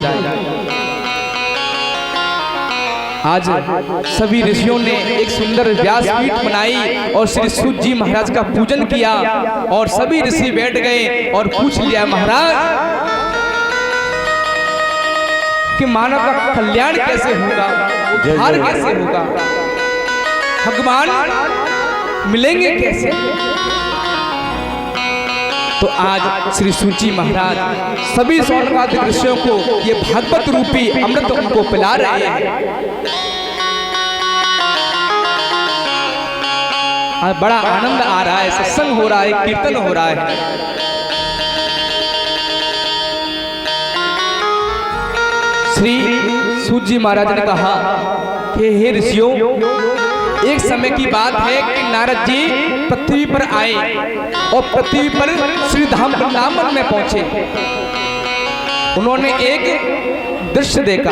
आज सभी ऋषियों ने एक सुंदर व्यासपीठ बनाई और श्री सूत जी महाराज का पूजन किया और सभी ऋषि बैठ गए और पूछ लिया, महाराज कि मानव का कल्याण कैसे होगा, उद्धार कैसे होगा, भगवान मिलेंगे कैसे। तो आज श्री सूत जी महाराज सभी सौनकादिक ऋषियों को ये भागवत रूपी अमृत उनको पिला रहे हैं। आज बड़ा आनंद आ रहा है, सत्संग हो रहा है, कीर्तन हो रहा है। श्री सूत जी महाराज ने कहा कि हे ऋषियों, एक समय की बात है कि नारद जी पृथ्वी पर आए और पृथ्वी पर श्री धाम वृंदावन में पहुंचे। उन्होंने एक दृश्य देखा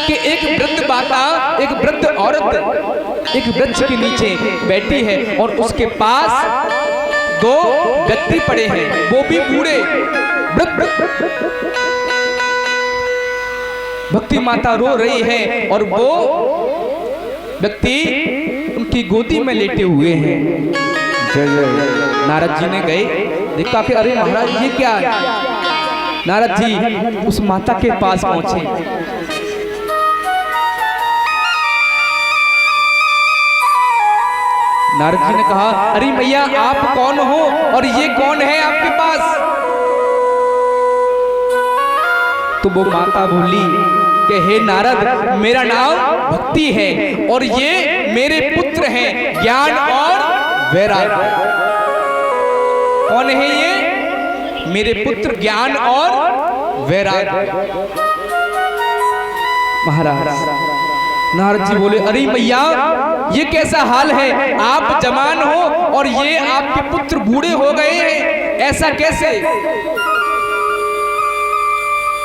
कि एक वृद्ध माता, एक वृद्ध औरत एक वृक्ष के नीचे बैठी है और उसके पास दो व्यक्ति पड़े हैं, वो भी बूढ़े वृद्ध। भक्ति माता रो रही है और वो व्यक्ति उनकी गोदी में लेटे हुए हैं। नारद जी ने गए, देखा कि अरे महाराज ये क्या है। नारद जी उस माता के पास पहुंचे। नारद जी ने कहा, अरे भैया आप कौन हो और ये कौन है आपके पास। तो वो माता बोली कि हे नारद, मेरा नाम भक्ति है और ये मेरे पुत्र हैं ज्ञान और वैराग्य। कौन है ये? मेरे पुत्र ज्ञान और वैराग्य। महाराज नारद जी बोले, अरे मैया ये कैसा हाल है, आप जवान हो और ये आपके पुत्र बूढ़े हो गए हैं, ऐसा कैसे।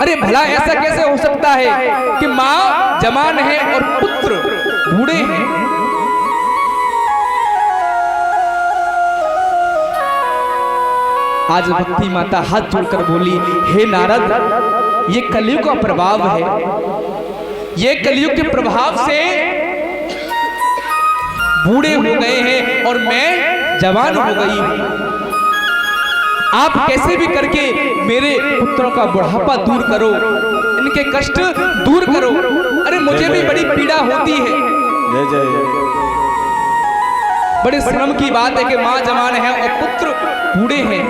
अरे भला ऐसा कैसे हो सकता है कि माँ जवान है और पुत्र बूढ़े हैं। आज भक्ति माता हाथ जोड़कर बोली, हे नारद, ये कलयुग का प्रभाव है। ये कलयुग के प्रभाव से बूढ़े हो गए हैं और मैं जवान हो गई हूं। आप कैसे भी करके मेरे पुत्रों का बुढ़ापा दूर करो, इनके कष्ट दूर करो। अरे मुझे भी बड़ी पीड़ा होती है। बड़े श्रम की बात है कि माँ जवान है और पुत्र बूढ़े हैं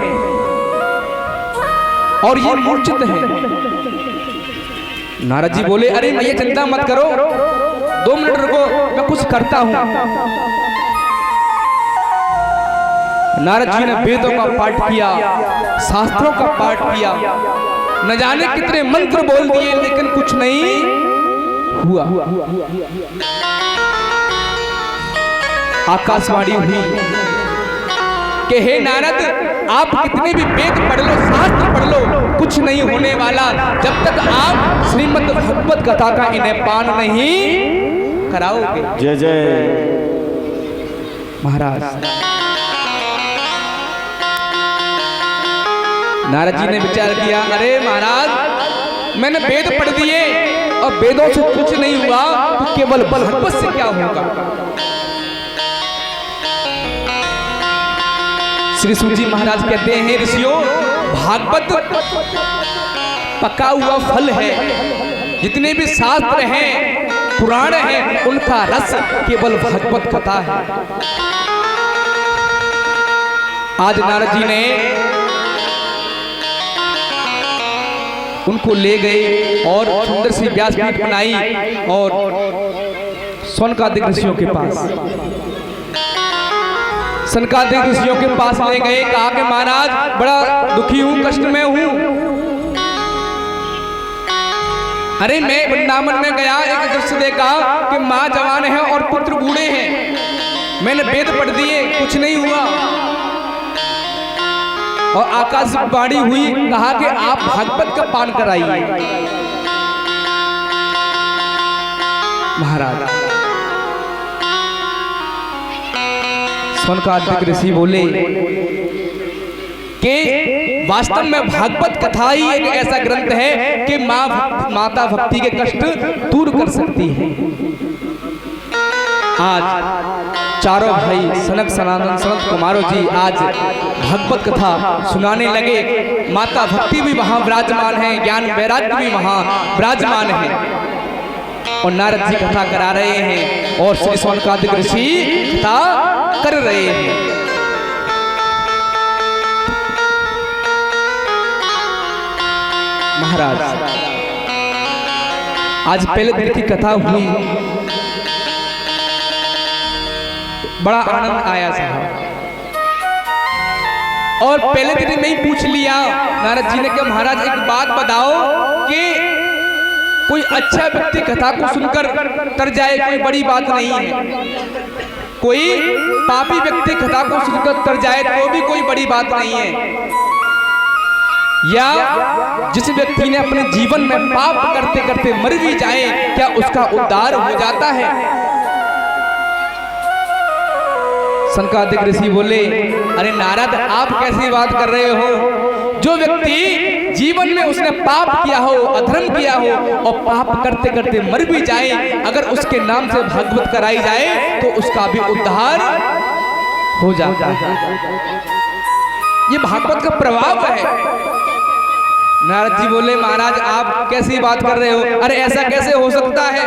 और ये मूर्छित है। नारद जी बोले, अरे भैया चिंता मत करो, 2 मिनट रुको, मैं कुछ करता हूं। नारद जी ने वेदों का पाठ किया, शास्त्रों का पाठ किया, न जाने कितने मंत्र बोल दिए, लेकिन कुछ नहीं हुआ। आकाशवाणी हुई कि हे नारद, आप कितने भी वेद पढ़ लो, शास्त्र पढ़ लो, कुछ नहीं होने वाला जब तक आप श्रीमद् भगवत कथा का इन्हें पान नहीं कराओगे। जय जय महाराज। नारद जी ने विचार किया, अरे महाराज मैंने वेद पढ़ दिए और वेदों से कुछ नहीं हुआ तो केवल भगवत से क्या होगा। श्री सूत जी महाराज कहते हैं, ऋषियों, भागवत पका हुआ फल है। जितने भी शास्त्र हैं, पुराण हैं, उनका रस केवल भगवत कथा है। आज नारद जी ने उनको ले गए और सुंदर सी व्यासपीठ बनाई और सौनकादिक ऋषियों के पास, सनकादिक ऋषियों के पास ले गए। कहा कि महाराज बड़ा दुखी हूं, कष्ट में हूं। अरे मैं वृंदावन में गया, एक दृश्य देखा कि माँ जवान है और पुत्र बूढ़े हैं। मैंने वेद पढ़ दिए, कुछ नहीं हुआ। और आकाशवाणी हुई, कहा कि आप भागवत का पान कराइए। महाराज सौनकादिक ऋषि बोले कि कि वास्तव में भागवत कथा ही एक ऐसा ग्रंथ है कि माता भक्ति के कष्ट दूर कर सकती है। आज चारों भाई सनक सनातन सनत कुमारों जी आज भागवत कथा सुनाने लगे। माता भक्ति भी वहां विराजमान है, ज्ञान वैराग्य भी वहां विराजमान है और नारद जी कथा करा रहे हैं और श्री सौनकादिक ऋषि कथा कर रहे हैं। महाराज आज पहले दिन की कथा हुई, बड़ा आनंद आया साहब। और पहले दिन में ही पूछ लिया नारद जी ने कि महाराज एक बात बताओ कि कोई अच्छा व्यक्ति कथा को सुनकर तर जाए कोई बड़ी बात नहीं है, कोई पापी व्यक्ति कथा को सुनकर तर जाए तो भी कोई बड़ी बात नहीं है, या जिस व्यक्ति ने अपने जीवन में पाप करते करते मर भी जाए क्या उसका उद्धार हो जाता है? सनकादिक ऋषि बोले, अरे नारद आप कैसी बात कर रहे हो? जो व्यक्ति जीवन में उसने पाप किया हो, अधर्म किया हो और पाप करते करते मर भी जाए, अगर उसके नाम से भागवत कराई जाए तो उसका भी उद्धार हो जाता है। ये भागवत का प्रभाव है। नारद जी बोले, महाराज आप कैसी बात कर रहे हो? अरे ऐसा कैसे हो सकता है?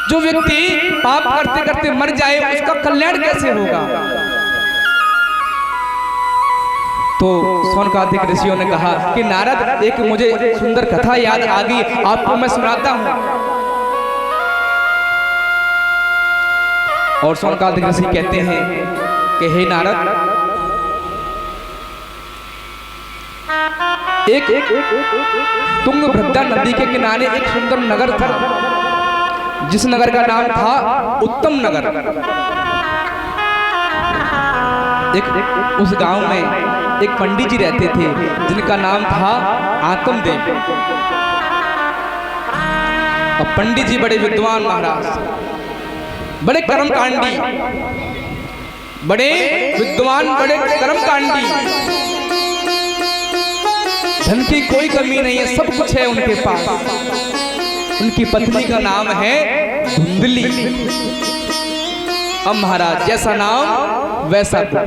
जो व्यक्ति पाप करते करते मर जाए उसका कल्याण कैसे होगा? तो सौनकादिक ऋषियों ने कहा कि नारद एक मुझे सुंदर कथा याद आ गई, आपको मैं सुनाता हूं। और सौनकादिक ऋषि कहते हैं कि हे नारद, एक तुंगभद्रा नदी के किनारे एक सुंदर नगर था, जिस नगर का नाम था उत्तम नगर। एक उस गांव में एक पंडित जी रहते थे जिनका नाम था आत्मदेव। और पंडित जी बड़े विद्वान महाराज, बड़े कर्मकांडी, बड़े विद्वान, बड़े कर्मकांडी। धन की कोई कमी नहीं है, सब कुछ है उनके पास। उनकी पत्नी का नाम है धुंधली। अब महाराज जैसा नाम वैसा गुण,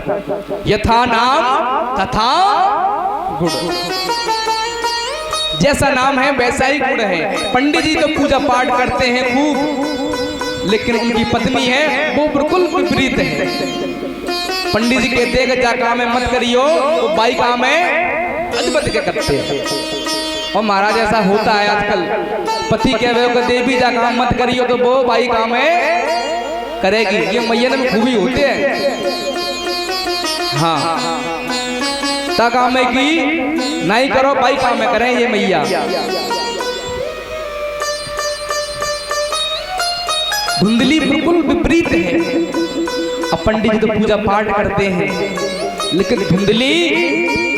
यथा नाम तथा गुण। जैसा नाम है वैसा ही गुण है। पंडित जी तो पूजा पाठ करते हैं खूब, लेकिन उनकी पत्नी है वो बिल्कुल विपरीत है। पंडित जी कहते हैं कि जा काम है मत करियो, वो बाई काम है अजबत के करते हैं। और महाराज ऐसा होता है आजकल, पति कह रहे हो देवी जा काम मत करियो तो वो भाई काम है करेगी। ये मैया में खूबी होते हैं। हाँ, ता काम है कि नहीं करो भाई काम है करें ये मैया। धुंधली बिल्कुल विपरीत है। अब पंडित जी तो पूजा पाठ करते हैं, लेकिन धुंधली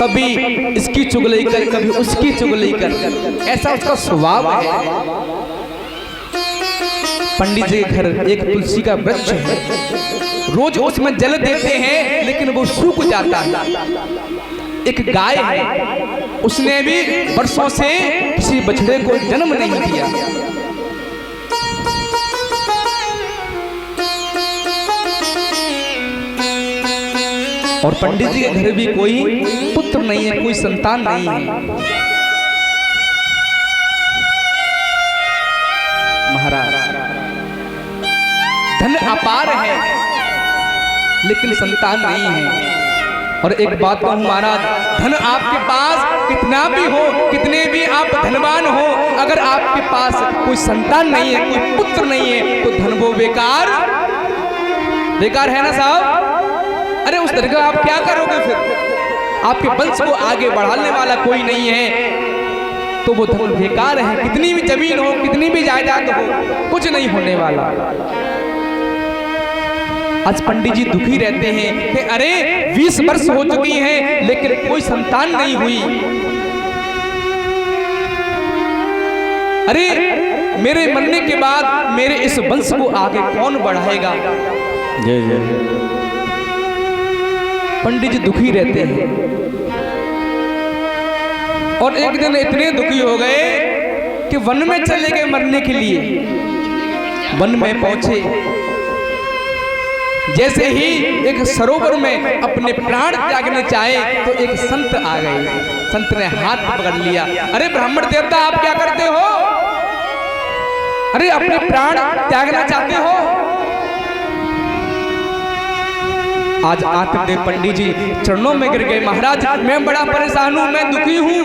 कभी इसकी चुगली कर, कभी उसकी चुगली कर, ऐसा उसका स्वभाव है। पंडित जी के घर एक तुलसी का वृक्ष है, रोज उसमें जल देते हैं लेकिन वो सूख जाता है। एक गाय है, उसने भी वर्षों से किसी बछड़े को जन्म नहीं दिया। और पंडित जी के घर भी कोई पुत्र नहीं है, कोई संतान नहीं है। महाराज धन अपार है लेकिन संतान नहीं है। और एक बात कहूं महाराज, धन आपके पास कितना भी हो, कितने भी आप धनवान हो, अगर आपके पास कोई संतान नहीं है, कोई पुत्र नहीं है, तो धन वो बेकार बेकार है ना साहब। अरे उस तरह का आप क्या करोगे फिर? आपके वंश को आगे बढ़ाने वाला कोई नहीं है तो वो धन बेकार है। कितनी भी जमीन हो, कितनी भी जायदाद हो, कुछ नहीं होने वाला। आज पंडित जी दुखी रहते हैं कि अरे 20 वर्ष हो चुकी हैं लेकिन कोई संतान नहीं हुई। अरे मेरे मरने के बाद मेरे इस वंश को आगे कौन बढ़ाएगा? जय जय। पंडित जी दुखी रहते हैं और एक दिन इतने दुखी हो गए कि वन में चले गए मरने के लिए। वन में पहुंचे, जैसे ही एक सरोवर में अपने प्राण त्यागने चाहे तो एक संत आ गए। संत ने हाथ पकड़ लिया। अरे ब्राह्मण देवता, आप क्या करते हो? अरे अपने प्राण त्यागना चाहते हो? आज आत्मदेव पंडित जी चरणों में गिर गए। महाराज, मैं बड़ा परेशान हूं, मैं दुखी हूं।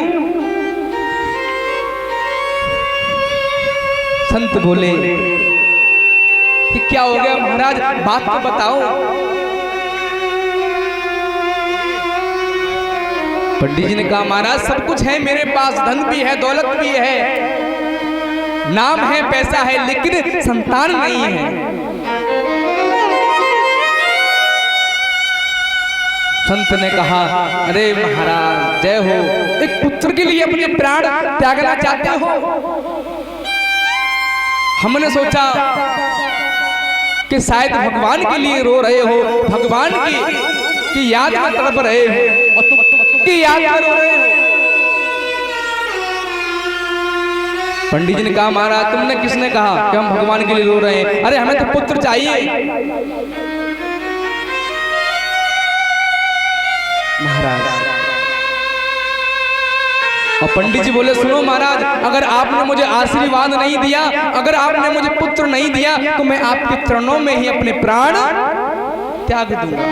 संत बोले कि क्या हो गया महाराज, बात तो बताओ। पंडित जी ने कहा, महाराज सब कुछ है मेरे पास, धन भी है, दौलत भी है, नाम है, पैसा है, लेकिन संतान नहीं है। संत ने कहा, अरे महाराज जय हो, एक पुत्र के लिए अपने प्राण त्यागना चाहते हो? हमने सोचा कि शायद भगवान के लिए रो रहे हो, भगवान की याद में तड़प रहे हो और तुम की याद में रो रहे हो। पंडित जी ने कहा, महाराज तुमने किसने कहा कि हम भगवान के लिए रो रहे हैं? अरे हमें तो पुत्र चाहिए। महाराज और पंडित जी बोले, सुनो महाराज, अगर आपने मुझे आशीर्वाद नहीं दिया, अगर आपने मुझे पुत्र नहीं दिया, तो मैं आपके चरणों में ही अपने प्राण त्याग दूंगा।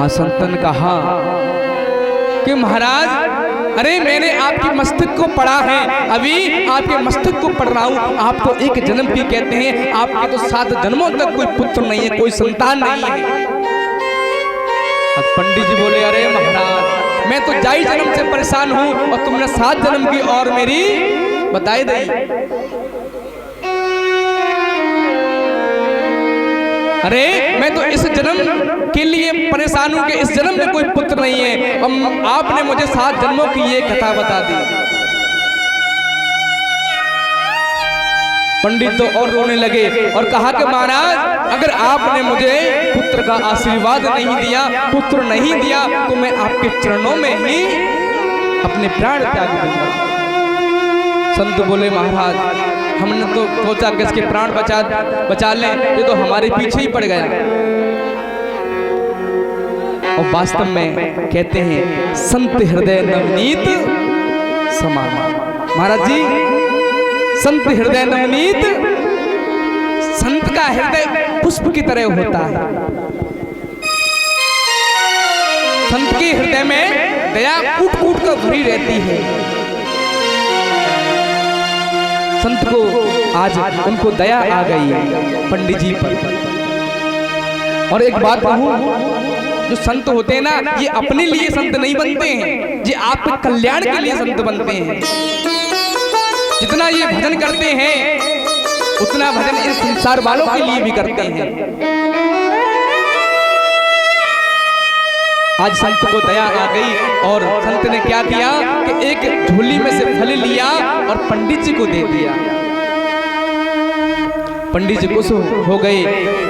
संत ने कहा कि महाराज, अरे मैंने आपकी मस्तक को पढ़ा है, अभी आपके मस्तक को पढ़ रहा हूं। आप तो एक जन्म की कहते हैं, आपके तो 7 जन्मों तक कोई पुत्र नहीं है, कोई संतान नहीं है। पंडित जी बोले, अरे महाराज मैं तो जाई जन्म से परेशान हूं और तुमने 7 जन्म की और मेरी बताई दी। अरे मैं तो इस जन्म के लिए परेशान हूं कि इस जन्म में कोई पुत्र नहीं है, आपने मुझे 7 जन्मों की ये कथा बता दी। पंडित तो और रोने लगे और कहा कि महाराज, अगर आपने मुझे पुत्र का आशीर्वाद नहीं दिया, पुत्र नहीं दिया, तो मैं आपके चरणों में ही अपने प्राण त्याग दूंगा। संत बोले, महाराज हमने तो सोचा कि इसके प्राण बचा लें, ये तो हमारे पीछे ही पड़ गया। और वास्तव में कहते हैं, संत हृदय नवनीत समान। महाराज जी, संत हृदय नवनीत, संत का हृदय पुष्प की तरह होता है। संत के हृदय में दया कूट कूट कर भरी रहती है। संत को आज उनको दया आ गई पंडित जी पर। और एक बात कहूं, जो संत होते हैं ना, ये अपने लिए संत नहीं बनते हैं, ये आपके कल्याण के लिए संत बनते हैं। जितना ये भजन करते हैं, उतना भजन इस संसार वालों के लिए भी करते हैं। आज संत को दया आ गई और संत ने क्या किया कि एक झोली में से फल लिया और पंडित जी को दे दिया। पंडित जी खुश हो गए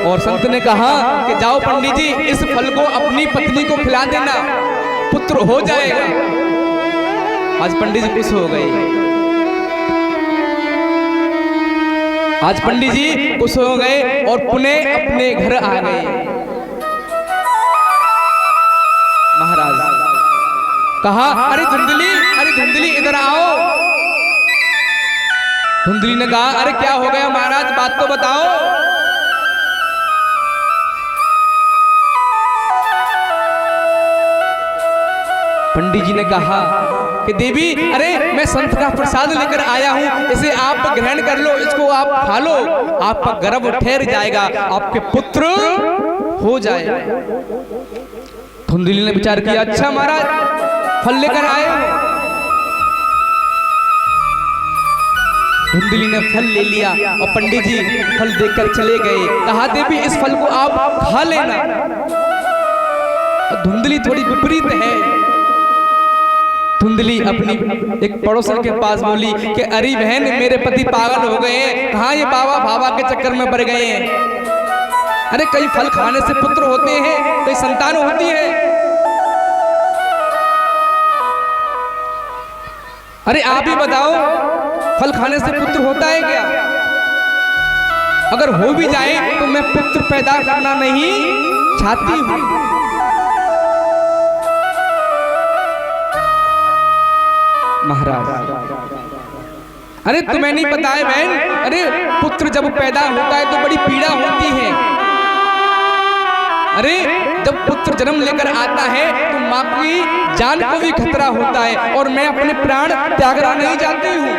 और संत ने कहा कि जाओ पंडित जी, इस फल को अपनी पत्नी को खिला देना, पुत्र हो जाएगा। आज पंडित जी खुश हो गए। आज पंडित जी खुश हो गए और पुनः अपने घर आ गए। महाराज कहा, अरे धुंधली इधर आओ। धुंधली ने कहा, अरे क्या हो गया महाराज, बात तो बताओ। पंडित जी ने कहा कि देवी, अरे मैं संत का प्रसाद लेकर आया हूं, इसे आप ग्रहण कर लो, इसको आप खा लो, आपका गर्भ ठहर जाएगा, आपके पुत्र हो जाएगा। धुंधली ने विचार किया, अच्छा महाराज फल लेकर आए। धुंधली ने फल ले लिया और पंडित जी फल देकर चले गए। कहा, देवी इस फल को आप खा लेना। धुंधली थोड़ी विपरीत है, धुंधली अपनी एक पड़ोसन के पास बोली कि अरे बहन, मेरे पति पागल हो गए हैं, कहाँ ये बाबा भावा के चक्कर में पड़ गए हैं। अरे कई फल खाने से पुत्र होते हैं, कई संतान होती है। अरे आप ही बताओ, फल खाने से पुत्र होता है क्या? अगर हो भी जाए तो मैं पुत्र पैदा करना नहीं चाहती हूं। महाराज, अरे तुम्हें नहीं पता है बहन, अरे पुत्र जब पैदा होता है तो बड़ी पीड़ा होती है। अरे जब पुत्र जन्म लेकर आता है तो माँ की जान को भी खतरा होता है, और मैं अपने प्राण त्यागना नहीं चाहती हूँ।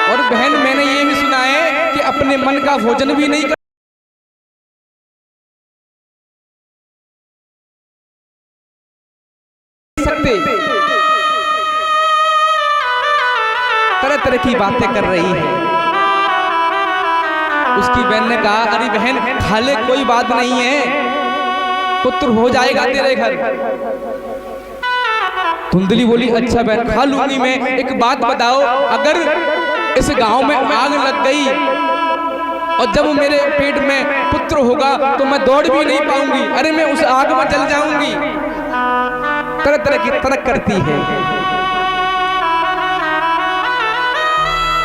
और बहन, मैंने ये भी सुना है कि अपने मन का भोजन भी नहीं कर सकते। तरह तरह की बातें कर रही है। उसकी बहन ने कहा, अरे बहन खा ले, कोई बात नहीं है, पुत्र हो जाएगा तेरे घर। धुंधली बोली, अच्छा बहन खा लूंगी मैं। एक बात बताओ, अगर इस गांव में आग लग गई और जब मेरे पेट में पुत्र होगा तो मैं दौड़ भी नहीं पाऊंगी, अरे मैं उस आग में जल जाऊंगी। तरह तरह की तर्क करती है।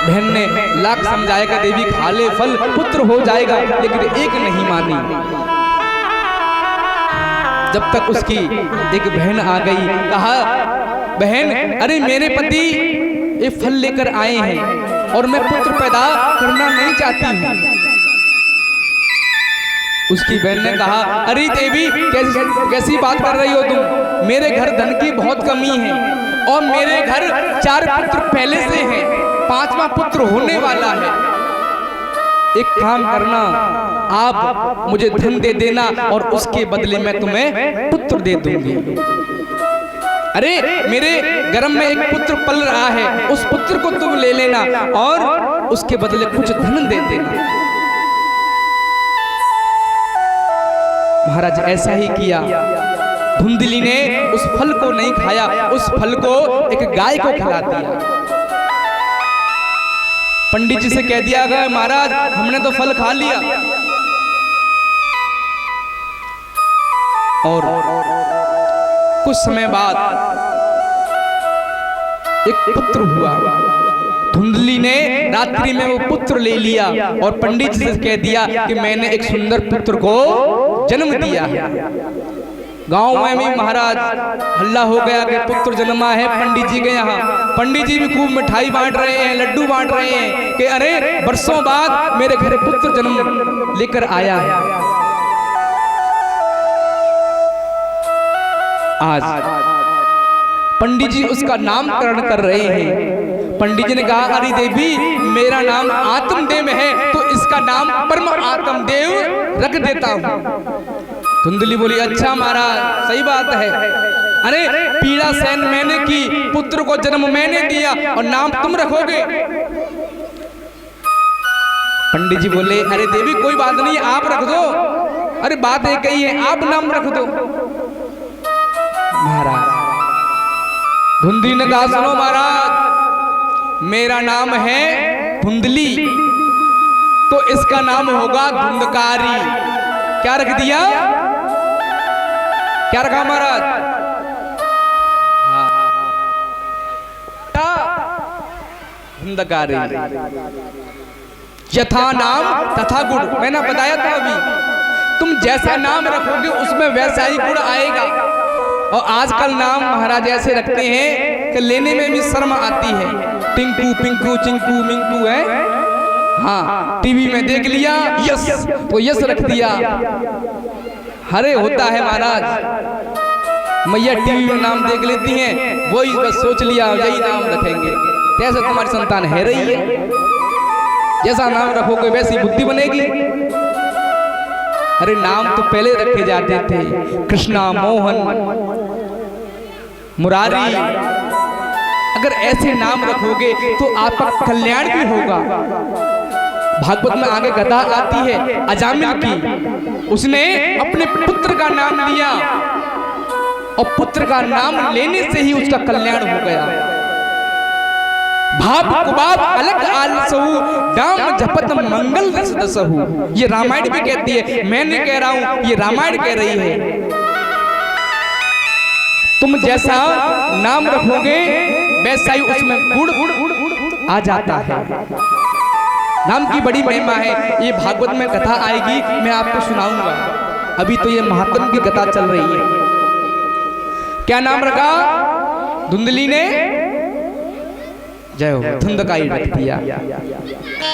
बहन ने लाख समझाएगा, देवी खा ले फल, पुत्र हो जाएगा, लेकिन एक नहीं मानी। जब तक उसकी एक बहन आ गई, कहा, बहन अरे मेरे पति ये फल लेकर आए हैं और मैं पुत्र पैदा करना नहीं चाहती हूँ। उसकी बहन ने कहा, अरे देवी कैसी बात कर रही हो तुम, मेरे घर धन की बहुत कमी है और मेरे घर 4 पुत्र पहले से हैं, 5वां पुत्र होने वाला है। एक काम करना, आप मुझे धन दे देना और उसके बदले में तुम्हें पुत्र दे दूंगी। अरे मेरे गर्भ में एक पुत्र पल रहा है, उस पुत्र को तुम ले लेना और उसके बदले कुछ धन दे देना। महाराज ऐसा ही किया। धुंधली ने उस फल को नहीं खाया, उस फल को एक गाय को खिला दिया। पंडित जी से कह दिया गया, महाराज हमने तो फल खा लिया। और कुछ समय बाद एक पुत्र हुआ। धुंधली ने रात्रि में वो पुत्र ले लिया और पंडित जी से कह दिया कि मैंने एक सुंदर पुत्र को जन्म दिया है। गांव में भी महाराज हल्ला हो गया कि पुत्र जन्मा है पंडित जी के यहाँ। पंडित जी भी खूब मिठाई बांट रहे हैं, लड्डू बांट रहे हैं कि अरे बरसों बाद मेरे घर पुत्र जन्म लेकर आया है। आज पंडित जी उसका नामकरण कर रहे हैं। पंडित जी ने कहा, अरे देवी मेरा नाम आत्मदेव है तो इसका नाम परम आत्मदेव रख देता हूँ। धुंधली बोली, अच्छा महाराज सही बात है। अरे पीड़ा सहन मैंने की, पुत्र को जन्म मैंने दिया और नाम तुम रखोगे। पंडित जी बोले, अरे देवी कोई बात नहीं, आप रख दो। अरे बात एक ही है, आप नाम रख दो। महाराज धुंधली ने कहा, सुनो महाराज मेरा नाम है धुंधली तो इसका नाम होगा धुंधकारी। क्या रख दिया? क्या रखा महाराज? धुंधकारी। यथा नाम तथा गुण, मैंने बताया था अभी, तुम जैसा नाम रखोगे उसमें वैसा ही गुण आएगा। और आजकल नाम महाराज ऐसे रखते हैं कि लेने में भी शर्म आती है। टिंकू पिंकू चिंकू मिंकू है, हाँ टीवी में देख लिया यस तो यस रख दिया। हरे होता है महाराज, मैया टीवी में नाम देख लेती हैं, वही बस सोच लिया यही नाम रखेंगे। कैसे तुम्हारी संतान है रही है, जैसा नाम रखोगे वैसी बुद्धि बनेगी। अरे नाम तो पहले रखे जाते थे, कृष्णा मोहन मुरारी। अगर ऐसे नाम रखोगे तो आपका कल्याण भी होगा। भागवत में आगे कथा आती है अजामिल की, उसने अपने पुत्र का नाम लिया और पुत्र का नाम लेने से ही उसका कल्याण हो गया। भाप कुबाब अलग आलसहु डाम जपत मंगल रस दसहु। ये रामायण भी कहती है, मैं नहीं कह रहा हूं, ये रामायण कह रही है। तुम जैसा नाम रखोगे वैसा ही उसमें गुण आ जाता है। नाम की बड़ी महिमा है। ये भागवत में कथा आएगी, मैं आपको सुनाऊंगा। अभी तो ये महात्म की कथा चल रही है। क्या नाम रखा? धुंधली ने जय हो धुंधकाई रख दिया।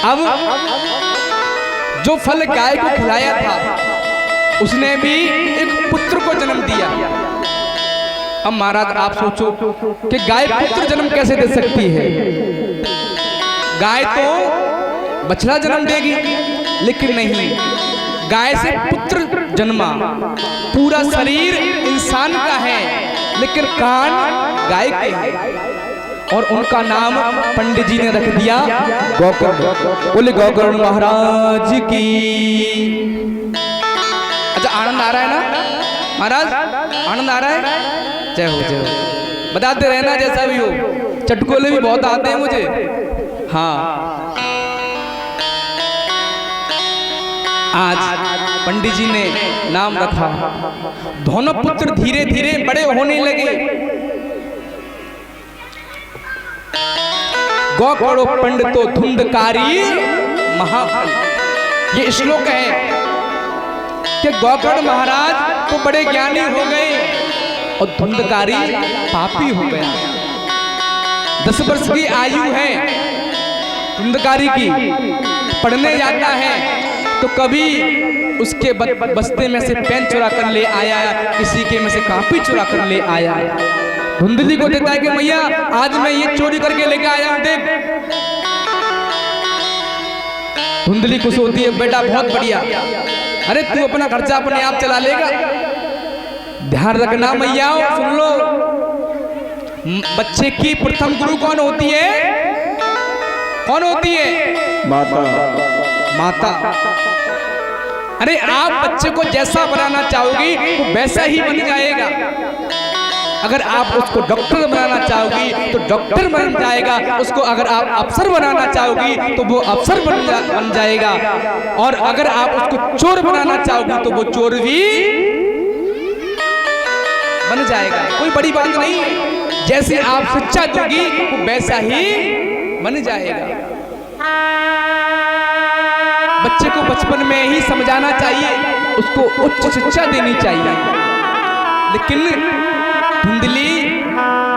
अब जो फल गाय को खिलाया था उसने भी एक पुत्र को जन्म दिया। अब महाराज आप सोचो कि गाय पुत्र जन्म कैसे दे सकती है? गाय तो बछड़ा जन्म देगी, लेकिन नहीं, गाय से पुत्र जन्मा। पूरा शरीर इंसान का है लेकिन कान गाय के हैं। और उनका नाम पंडित जी ने रख दिया गोकर्ण। बोले गोकर्ण महाराज की। अच्छा आनंद आ रहा है ना महाराज? आनंद आ रहा है? जय हो जय हो। बताते रहना जैसा भी हो। चटकोले भी बहुत आते हैं मुझे। हाँ, आज पंडित जी ने नाम रखा। दोनों पुत्र धीरे धीरे बड़े होने लगे। गोकर्ण पंडितो धुंधकारी महाफल। ये श्लोक है कि गोकर्ण महाराज तो बड़े ज्ञानी हो गए और धुंधकारी पापी हो गया। 10 वर्ष की आयु है धुंधकारी की। पढ़ने जाता है तो कभी उसके बस्ते में से पेन चुरा कर ले आया, किसी के में से कॉपी चुरा कर ले आया। धुंधली को देता है कि भैया आज मैं ये चोरी करके लेके आया हूं, देख। धुंधली खुश होती है, बेटा बहुत बढ़िया। अरे तू अपना खर्चा अपने आप चला लेगा। ध्यान रखना मैया, सुन लो, बच्चे की प्रथम गुरु कौन होती है? कौन होती है? माता। माता। अरे आप बच्चे को जैसा बनाना चाहोगी तो वैसा ही बन जाएगा। अगर आप उसको डॉक्टर बनाना चाहोगी तो डॉक्टर बन जाएगा। उसको अगर आप अफसर बनाना चाहोगी तो वो अफसर बन जाएगा। और अगर आप उसको चोर बनाना चाहोगी तो वो चोर भी बन जाएगा। कोई बड़ी बात नहीं है। जैसे आप शिक्षा दोगी वो वैसा ही बन जाएगा। बच्चे को बचपन में ही समझाना चाहिए, उसको उच्च शिक्षा देनी चाहिए। लेकिन धुंधली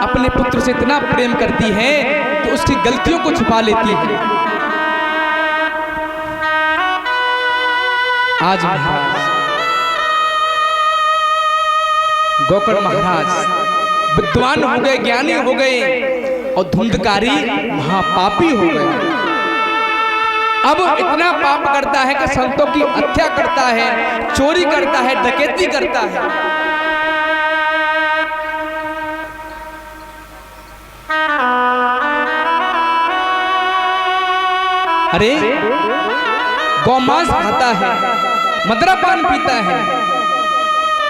अपने पुत्र से इतना प्रेम करती है कि उसकी गलतियों को छुपा लेती है। आज गोकर्ण महाराज विद्वान हो गए, ज्ञानी हो गए और धुंधकारी महापापी हो गए। अब इतना पाप करता है कि संतों की हत्या करता है, चोरी करता है, डकैती करता है। अरे गौमांस खाता है, मदरापान पीता है।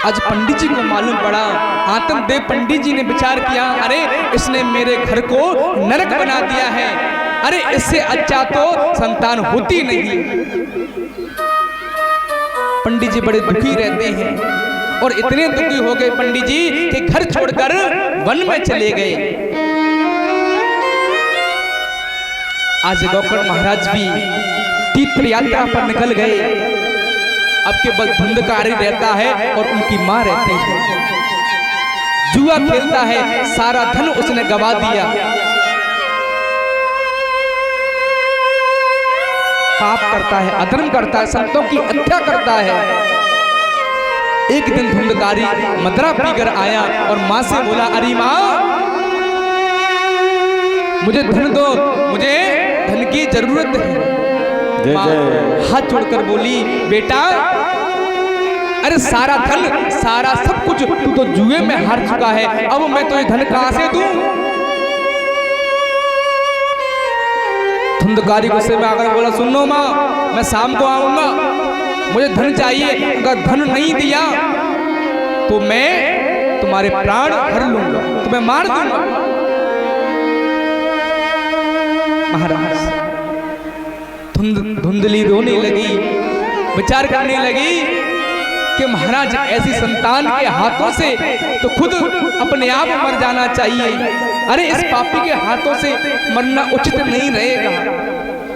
आज पंडित जी को मालूम पड़ा। आत्मदेव पंडित जी ने विचार किया, अरे इसने मेरे घर को नरक बना दिया है। अरे इससे अच्छा तो संतान होती नहीं। पंडित जी बड़े दुखी रहते हैं और इतने दुखी हो गए पंडित जी कि घर छोड़कर वन में चले गए। आज गोकर्ण महाराज भी तीर्थ यात्रा पर निकल गए। अब केवल धुंधकारी रहता है और उनकी मां रहती है। जुआ खेलता है, सारा धन उसने गवा दिया। पाप करता है, अधर्म करता है, संतों की हत्या करता है। एक दिन धुंधकारी मदरा पीकर आया और मां से बोला, अरे मां मुझे धन दो, मुझे धन की जरूरत है। हाथ जोड़कर बोली, बेटा अरे सारा धन, सारा सब कुछ तू तो जुए में हार चुका है। अब मैं तुझे धन कहां से दूं? धुंधकारी गुस्से में आकर बोला, सुनो माँ, मैं शाम को आऊंगा, मुझे धन चाहिए। अगर धन नहीं दिया तो मैं तुम्हारे प्राण हर लूंगा, तुम्हें मार दूंगा। महाराज धुंधली रोने लगी, विचार करने लगी कि महाराज ऐसी संतान के हाथों से तो खुद अपने आप मर जाना चाहिए, अरे इस पापी के हाथों से मरना उचित नहीं रहेगा।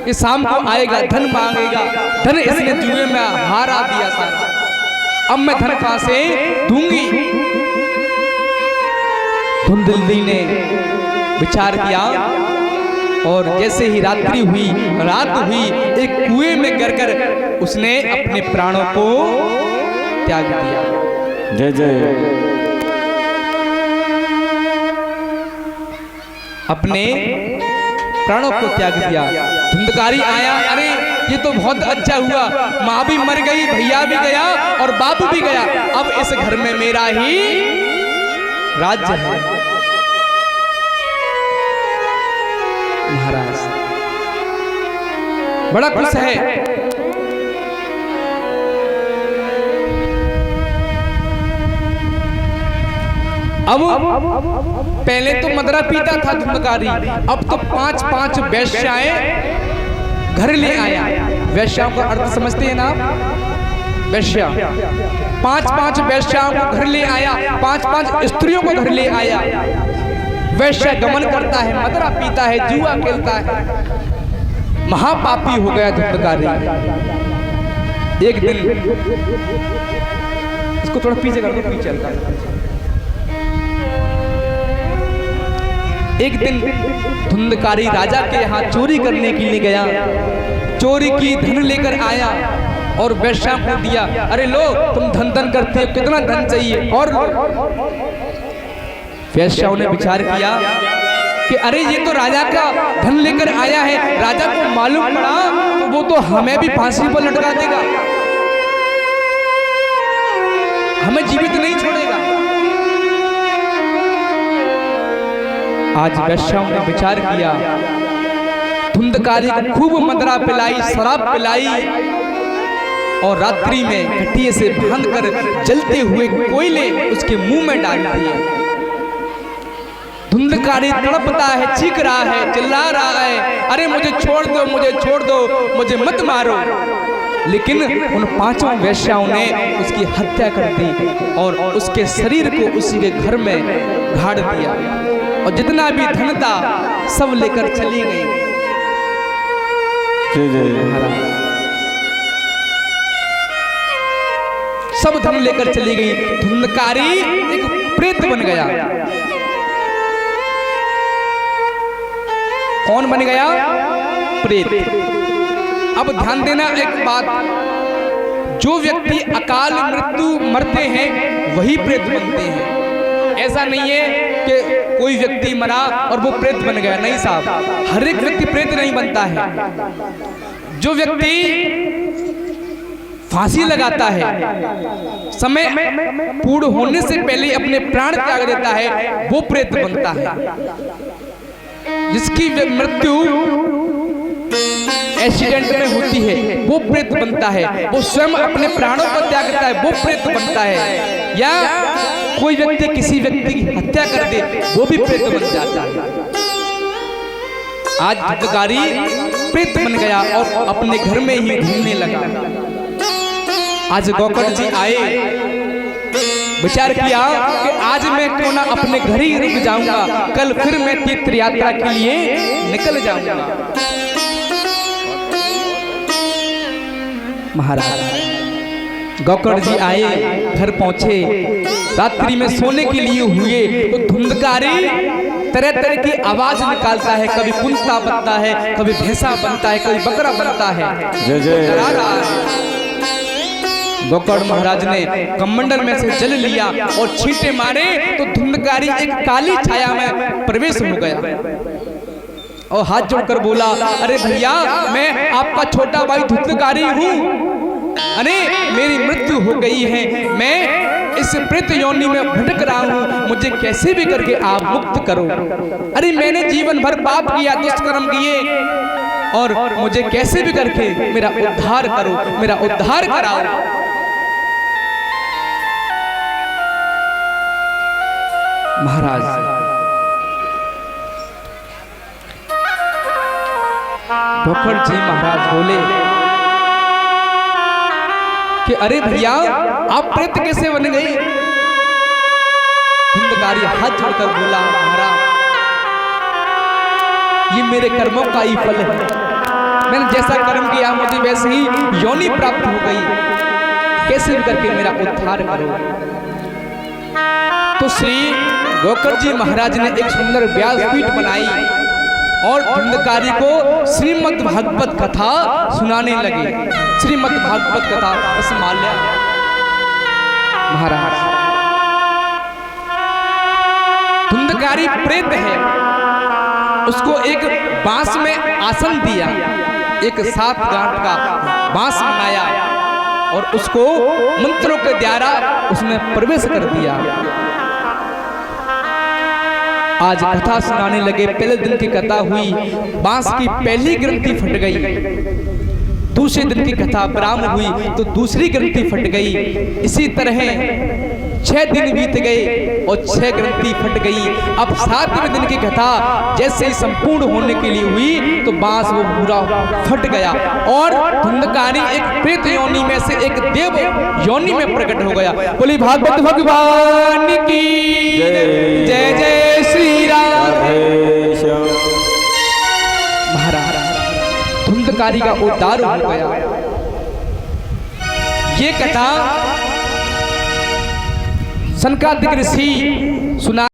ये शाम को आएगा, धन मांगेगा, धन इसने जुए में हारा दिया सारा, अब मैं धन कहां से दूंगी। धुंधली ने विचार किया और जैसे ही रात्रि हुई, रात हुई, एक कुएं में गिरकर उसने अपने प्राणों को त्याग दिया। जय जय। अपने प्राणों को त्याग दिया। धुंधकारी आया, अरे ये तो बहुत अच्छा हुआ, माँ भी मर गई, भैया भी गया और बाबू भी गया, अब इस घर में मेरा ही राज्य है। महाराज बड़ा खुश है। अब पहले तो मदरा पीता था धुंधकारी, अब तो 5-5 वैश्याएं घर ले आया। वैश्याओं का अर्थ समझते हैं ना आप? वैश्या 5-5 वैश्याओं को घर ले आया, 5-5 स्त्रियों को घर ले आया। वैश्या गमन करता है, मदरा पीता है, जुआ खेलता है, महापापी हो गया धुंधकारी। एक दिन इसको थोड़ा पीछे कर दो, पीछे चलता। एक दिन धुंधकारी राजा के यहाँ चोरी करने के लिए गया, चोरी की धन लेकर आया और वैश्या को दिया। अरे लो, तुम धन धन करते हो, कितना धन चाहिए? और वैश्याओं ने विचार किया कि अरे ये तो राजा का धन लेकर आया है, राजा को मालूम पड़ा तो वो तो हमें भी फांसी पर लटका देगा, हमें जीवित नहीं छोड़ेगा। आज वैश्याओं ने विचार किया, धुंधकारी को खूब मदरा पिलाई, शराब पिलाई और रात्रि में खटिये से बांधकर जलते हुए कोयले उसके मुंह में डाल दिए। धुंधकारी तड़पता है, चीख रहा है, चिल्ला रहा है, अरे मुझे छोड़ दो, मुझे छोड़ दो, मुझे मत मारो। लेकिन उन 5 वैश्याओं ने उसकी हत्या कर दी और उसके शरीर को उसी के घर में गाड़ दिया और जितना भी धन था सब लेकर चली गई। सब धन लेकर चली गई। धुंधकारी एक प्रेत बन गया। कौन बन गया? प्रेत। अब ध्यान देना एक बात, जो व्यक्ति अकाल मृत्यु मरते हैं वही प्रेत बनते हैं। ऐसा नहीं है कि कोई व्यक्ति मरा और वो प्रेत बन गया, नहीं साहब, हर एक व्यक्ति प्रेत नहीं बनता है। जो व्यक्ति फांसी लगाता है, समय पूर्ण होने से पहले अपने प्राण त्याग देता है, वो प्रेत बनता है। जिसकी मृत्यु एक्सीडेंट में होती है वो प्रेत बनता है, वो स्वयं अपने प्राणों को त्यागता है, वो प्रेत बनता है। या कोई व्यक्ति किसी व्यक्ति की हत्या कर दे वो भी प्रेत बन जाता है। आज धुंधकारी प्रेत बन गया और अपने घर में ही घूमने लगा। आज गोकर्ण जी आए, विचार किया कि आज मैं क्यों ना अपने घर ही रुक जाऊंगा, कल फिर मैं तीर्थ यात्रा के लिए निकल जाऊंगा। महाराज गोकर्ण जी आए, घर पहुंचे, रात्रि में सोने के लिए हुए तो धुंधकारी तरह तरह की आवाज निकालता है, कभी कुंता बनता है, कभी भैंसा बनता है, कभी बकरा बनता है। जय जय। गोकर्ण महाराज ने कमंडल में से जल लिया और छींटे मारे तो धुंधकारी एक काली छाया में प्रवेश हो गया और हाथ जोड़कर बोला, अरे भैया मैं आपका छोटा भाई धुंधकारी हूँ, अरे मेरी मृत्यु हो गई है, मैं इस प्रेत योनि में भटक रहा हूँ, मुझे कैसे भी करके आप मुक्त करो। अरे मैंने जीवन भर पाप किया, दुष्कर्म किए और मुझे कैसे भी करके मेरा उद्धार करो, मेरा उद्धार कराओ। गोखड़ जी महाराज बोले कि अरे भैया आप प्रेत कैसे बन गए? धुंधकारी हाथ जोड़कर बोला, महाराज ये मेरे कर्मों का ही फल है। मैंने जैसा कर्म किया मुझे वैसे ही योनि प्राप्त हो गई। कैसे भी करके मेरा उद्धार करो। तो श्री गोखड़ जी महाराज ने एक सुंदर व्यासपीठ बनाई और धुंधकारी को श्रीमद् भागवत कथा सुनाने लगे। श्रीमद् भागवत कथा बस माल्या महाराज, धुंधकारी प्रेत है, उसको एक बांस में आसन दिया, एक 7 गांठ का बांस बनाया और उसको मंत्रों के द्वारा उसमें प्रवेश कर दिया। आज कथा सुनाने लगे। पहले दिन की कथा हुई, बांस की पहली ग्रंथि फट गई। दूसरे दिन की कथा ब्राह्म हुई तो दूसरी ग्रंथि फट गई। इसी तरह 6 दिन बीत गए और 6 ग्रंथि फट गई। अब 7वें दिन की कथा जैसे ही संपूर्ण होने के लिए हुई तो बांस वो पूरा फट गया और धुंधकारी एक प्रेत योनि में से एक देव योनि में प्रकट हो गया। बोली भागवत भगवान की जय जय श्री राम। महाराज धुंधकारी का उद्धार हो गया। ये कथा सनकादिक ऋषि सुना